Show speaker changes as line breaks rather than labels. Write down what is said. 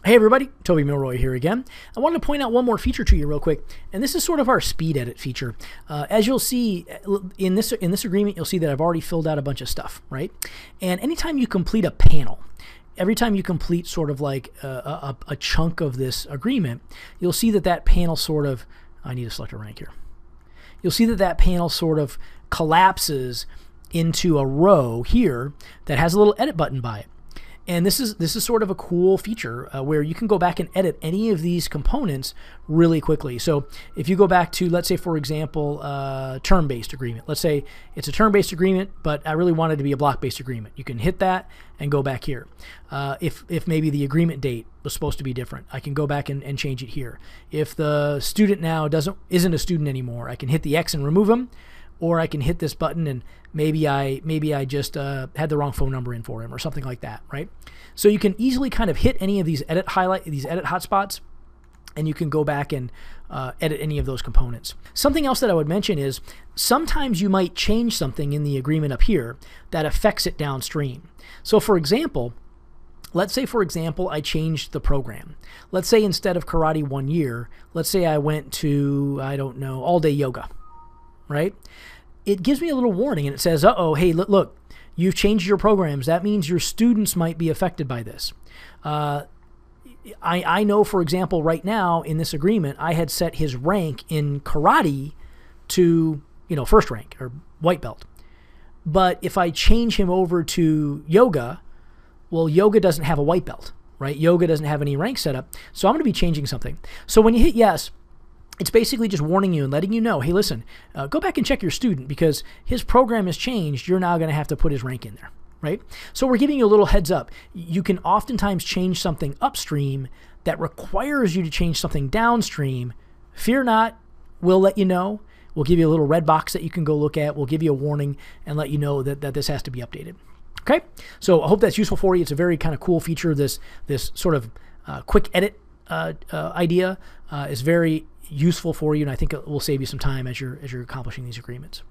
Hey everybody, Toby Milroy here again. I wanted to point out one more feature to you real quick, and this is sort of our speed edit feature. As you'll see in this agreement, you'll see that I've already filled out a bunch of stuff, right? And anytime you complete a panel, every time you complete sort of like a chunk of this agreement, you'll see that that panel sort of, I need to select a rank here. You'll see that that panel sort of collapses into a row here that has a little edit button by it. And this is sort of a cool feature where you can go back and edit any of these components really quickly. So if you go back to, let's say, for example, term-based agreement. Let's say it's a term-based agreement, but I really want it to be a block-based agreement. You can hit that and go back here. If maybe the agreement date was supposed to be different, I can go back and change it here. If the student now isn't a student anymore, I can hit the X and remove them. Or I can hit this button and maybe I just had the wrong phone number in for him or something like that, right? So you can easily kind of hit any of these edit hotspots, and you can go back and edit any of those components. Something else that I would mention is sometimes you might change something in the agreement up here that affects it downstream. So for example, let's say, for example, I changed the program. Let's say instead of karate 1 year, let's say I went to, I don't know, all-day yoga, right? It gives me a little warning and it says, uh-oh, hey, look, you've changed your programs. That means your students might be affected by this. I know, for example, right now in this agreement, I had set his rank in karate to, first rank or white belt. But if I change him over to yoga, well, yoga doesn't have a white belt, right? Yoga doesn't have any rank set up. So I'm going to be changing something. So when you hit yes, it's basically just warning you and letting you know, hey, listen, go back and check your student because his program has changed. You're now going to have to put his rank in there, right? So we're giving you a little heads up. You can oftentimes change something upstream that requires you to change something downstream. Fear not, we'll let you know. We'll give you a little red box that you can go look at. We'll give you a warning and let you know that this has to be updated. Okay, so I hope that's useful for you. It's a very kind of cool feature. This sort of quick edit idea is very useful for you, and I think it will save you some time as you're accomplishing these agreements.